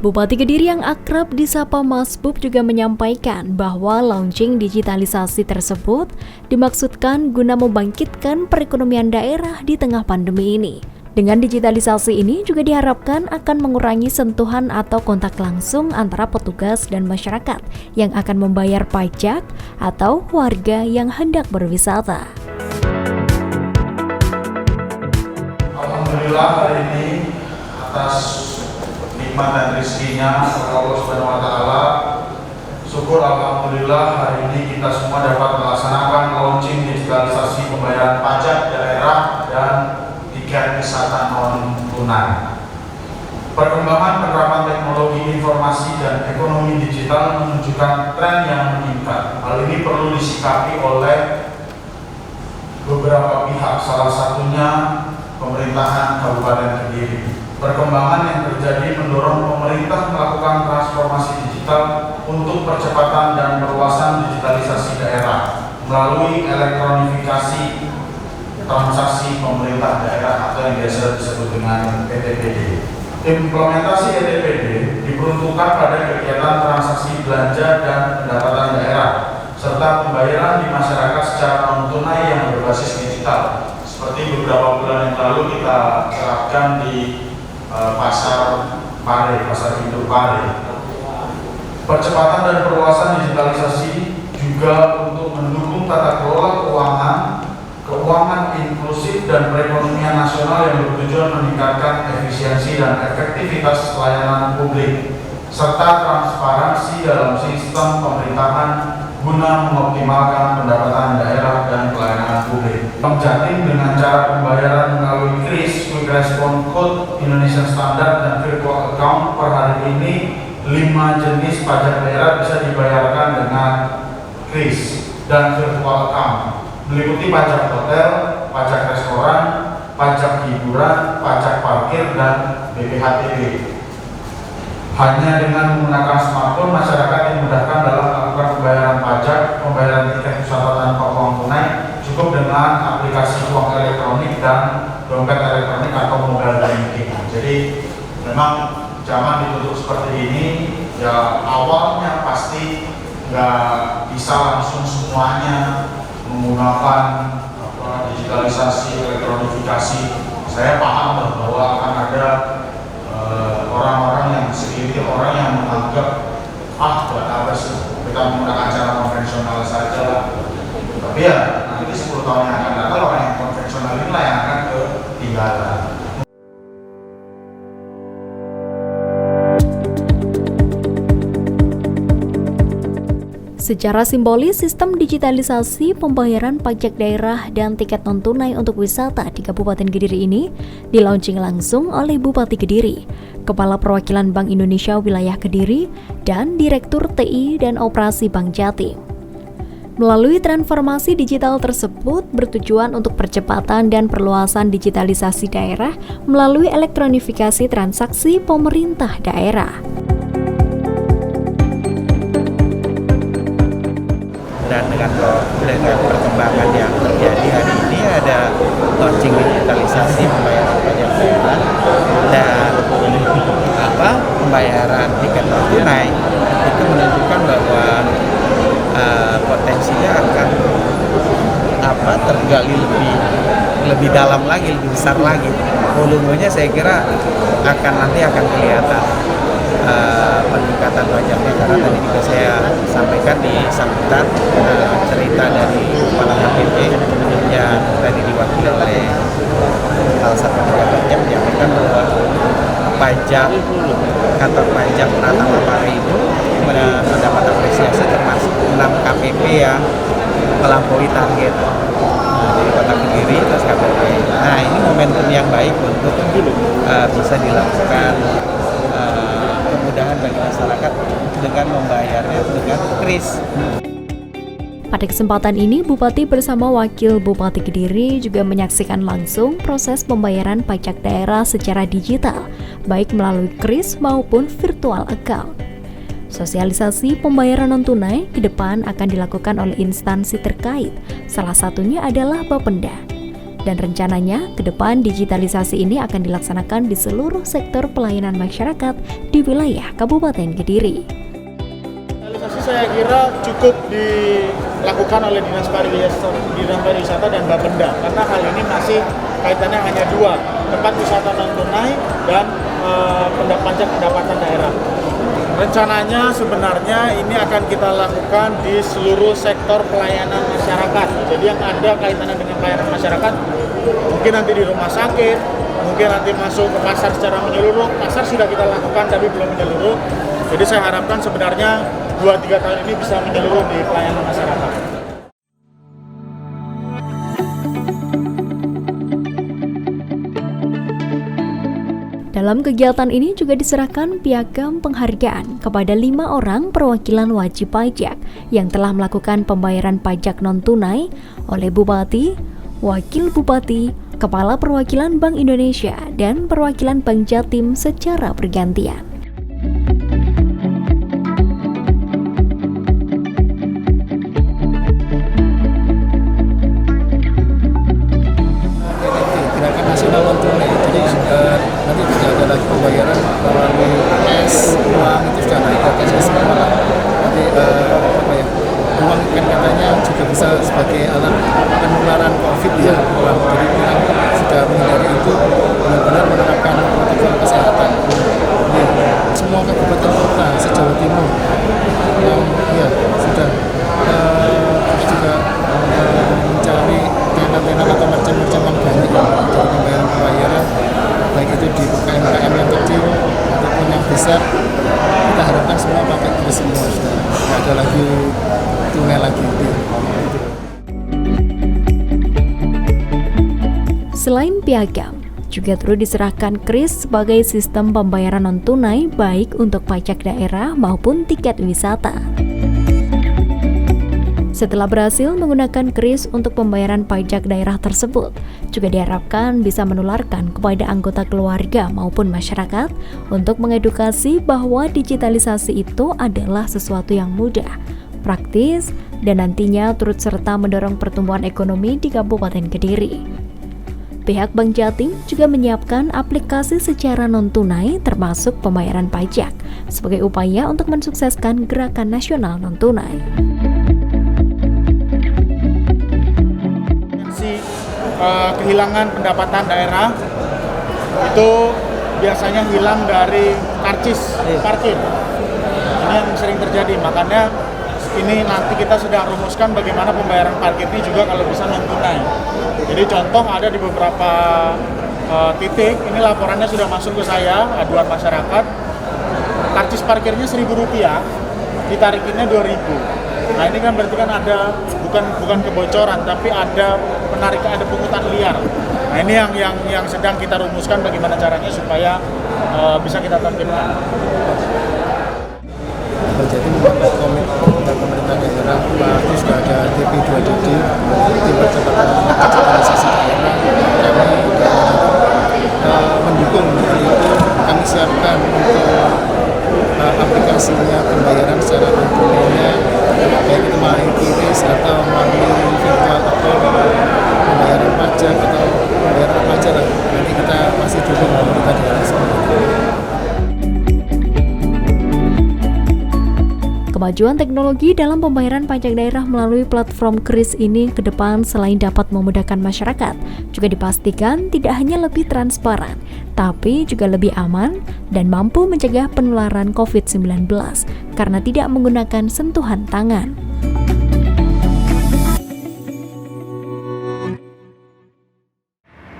Bupati Kediri yang akrab disapa Mas Bub juga menyampaikan bahwa launching digitalisasi tersebut dimaksudkan guna membangkitkan perekonomian daerah di tengah pandemi ini. Dengan digitalisasi ini juga diharapkan akan mengurangi sentuhan atau kontak langsung antara petugas dan masyarakat yang akan membayar pajak atau warga yang hendak berwisata. Alhamdulillah hari ini atas nikmat dan rezekinya Allah Subhanahu wa taala. Syukur alhamdulillah hari ini kita semua dapat melaksanakan launching digitalisasi pembayaran pajak daerah dan tiket wisata non tunai. Perkembangan penerapan teknologi informasi dan ekonomi digital menunjukkan tren yang meningkat. Hal ini perlu disikapi oleh beberapa pihak, salah satunya pemerintahan Kabupaten Kediri. Perkembangan yang terjadi mendorong pemerintah melakukan transformasi digital untuk percepatan dan perluasan digitalisasi daerah melalui elektronifikasi transaksi pemerintah daerah atau yang biasa disebut dengan ETPD. Implementasi ETPD diperuntukkan pada kegiatan transaksi belanja dan pendapatan daerah serta pembayaran di masyarakat secara non-tunai yang berbasis digital. Seperti beberapa bulan yang lalu kita terapkan di pasar induk Pare. Percepatan dan perluasan digitalisasi juga untuk mendukung tata kelola keuangan inklusif dan perekonomian nasional yang bertujuan meningkatkan efisiensi dan efektivitas pelayanan publik serta transparansi dalam sistem pemerintahan guna mengoptimalkan pendapatan daerah dan pelayanan publik. Bank Jatim dengan cara pembayaran melalui KRIS, Quick Response Code, Indonesian Standard, dan Virtual Account per hari ini 5 jenis pajak daerah bisa dibayarkan dengan KRIS dan Virtual Account, meliputi pajak hotel, pajak restoran, pajak hiburan, pajak parkir, dan BPHTB. Hanya dengan menggunakan smartphone, masyarakat dimudahkan dalam melakukan pembayaran pajak, pembayaran tiket wisata tanpa uang tunai, cukup dengan aplikasi uang elektronik dan dompet elektronik atau mobile banking. Jadi memang zaman ditutup seperti ini, ya awalnya pasti nggak bisa langsung semuanya menggunakan digitalisasi, elektronifikasi. Saya paham bahwa akan ada orang-orang yang segelintir orang yang menganggap buat apa sih kita menggunakan cara konvensional saja lah. Tapi ya nanti 10 tahun yang akan datang orang yang konvensional inilah yang akan ketinggalan. Secara simbolis, sistem digitalisasi pembayaran pajak daerah dan tiket non-tunai untuk wisata di Kabupaten Kediri ini dilaunching langsung oleh Bupati Kediri, Kepala Perwakilan Bank Indonesia Wilayah Kediri, dan Direktur TI dan Operasi Bank Jatim. Melalui transformasi digital tersebut bertujuan untuk percepatan dan perluasan digitalisasi daerah melalui elektronifikasi transaksi pemerintah daerah. Dan dengan perkembangan yang terjadi hari ini ada launching digitalisasi pembayaran pajak daerah dan pembayaran tiket non tunai itu menunjukkan bahwa potensinya akan tergali lebih dalam lagi, lebih besar lagi. Volumenya saya kira nanti akan kelihatan peningkatan pajaknya, karena tadi juga saya sampaikan di sambutan cerita dari Kepala KPP yang tadi diwakili oleh salah satu pejabatnya menyampaikan bahwa kantor pajak Pratama Pare itu mendapat apresiasi termasuk 6 KPP yang melampaui target dari Kota Kediri terus KPP. Nah, ini momentum yang baik untuk bisa dilakukan kemudahan bagi masyarakat dengan membayarnya dengan KRIS. Pada kesempatan ini, Bupati bersama Wakil Bupati Kediri juga menyaksikan langsung proses pembayaran pajak daerah secara digital, baik melalui KRIS maupun virtual account. Sosialisasi pembayaran non-tunai ke depan akan dilakukan oleh instansi terkait, salah satunya adalah Bapenda. Dan rencananya, ke depan digitalisasi ini akan dilaksanakan di seluruh sektor pelayanan masyarakat di wilayah Kabupaten Kediri. Digitalisasi saya kira cukup dilakukan oleh Dinas Pariwisata dan Bapenda, karena hal ini masih kaitannya hanya dua, tempat wisata non tunai dan pajak pendapatan daerah. Rencananya sebenarnya ini akan kita lakukan di seluruh sektor pelayanan masyarakat. Jadi yang ada kaitannya dengan pelayanan masyarakat, mungkin nanti di rumah sakit, mungkin nanti masuk ke pasar secara menyeluruh. Pasar sudah kita lakukan tapi belum menyeluruh. Jadi saya harapkan sebenarnya 2-3 tahun ini bisa menyeluruh di pelayanan masyarakat. Dalam kegiatan ini juga diserahkan piagam penghargaan kepada 5 orang perwakilan wajib pajak yang telah melakukan pembayaran pajak non-tunai oleh Bupati, Wakil Bupati, Kepala Perwakilan Bank Indonesia, dan Perwakilan Bank Jatim secara bergantian. Gerakan nasional non tunai, jadi nanti tidak ada lagi pembayaran melalui cash, uang itu sudah naik ke cash semua. Nanti uang kan katanya juga bisa sebagai alat penularan COVID ya, jadi kita sudah menghindari itu, benar-benar menerapkan protokol kesehatan. Semua kabupaten kota se-Jawa Timur sudah juga mencari tenan-tenan atau merchant-merchant yang banyak dari pembayaran baik itu di UKM-UKM yang kecil ataupun yang besar. Kita harapkan semua pakai kris semua, sudah tidak ada lagi tunai lagi. Selain piagam, juga turut diserahkan kris sebagai sistem pembayaran non-tunai baik untuk pajak daerah maupun tiket wisata. Setelah berhasil menggunakan kris untuk pembayaran pajak daerah tersebut, juga diharapkan bisa menularkan kepada anggota keluarga maupun masyarakat untuk mengedukasi bahwa digitalisasi itu adalah sesuatu yang mudah, praktis, dan nantinya turut serta mendorong pertumbuhan ekonomi di Kabupaten Kediri. Pihak Bank Jatim juga menyiapkan aplikasi secara non-tunai termasuk pembayaran pajak sebagai upaya untuk mensukseskan gerakan nasional non-tunai. Kehilangan pendapatan daerah itu biasanya hilang dari karcis parkir. Ini yang sering terjadi, makanya ini nanti kita sedang rumuskan bagaimana pembayaran parkir ini juga kalau bisa non tunai. Jadi contoh ada di beberapa titik, ini laporannya sudah masuk ke saya, aduan masyarakat, karcis parkirnya Rp1.000, ditarikinnya Rp2.000. Nah ini kan berarti kan ada bukan kebocoran, tapi ada penarikan, ada pungutan liar. Nah ini yang sedang kita rumuskan bagaimana caranya supaya bisa kita tertibkan. Jadi membuat komitmen dari pemerintah daerah bahwa sudah ada TP2DD, tim percepatan digitalisasi daerah. Kami mendukung hal itu. Kami siapkan untuk aplikasinya pembayaran secara non-tunai, baik itu melalui kris atau melalui virtual account, pembayaran pajak atau pembayaran apa aja lah. Nanti kita masih dukung pemerintah daerah seperti itu. Kemajuan teknologi dalam pembayaran pajak daerah melalui platform kris ini ke depan selain dapat memudahkan masyarakat, juga dipastikan tidak hanya lebih transparan, tapi juga lebih aman dan mampu mencegah penularan COVID-19 karena tidak menggunakan sentuhan tangan.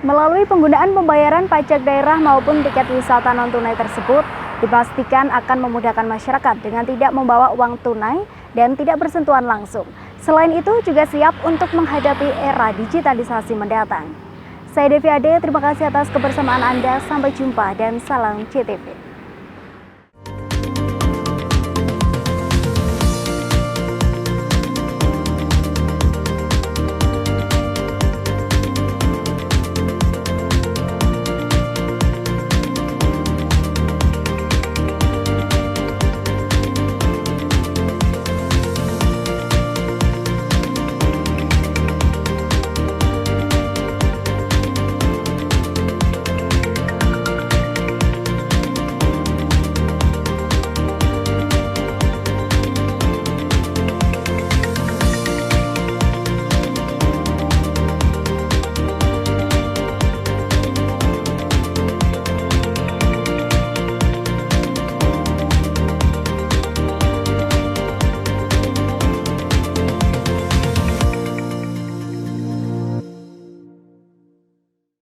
Melalui penggunaan pembayaran pajak daerah maupun tiket wisata non-tunai tersebut, dipastikan akan memudahkan masyarakat dengan tidak membawa uang tunai dan tidak bersentuhan langsung. Selain itu juga siap untuk menghadapi era digitalisasi mendatang. Saya Devi Ade, terima kasih atas kebersamaan Anda. Sampai jumpa dan salam CTV.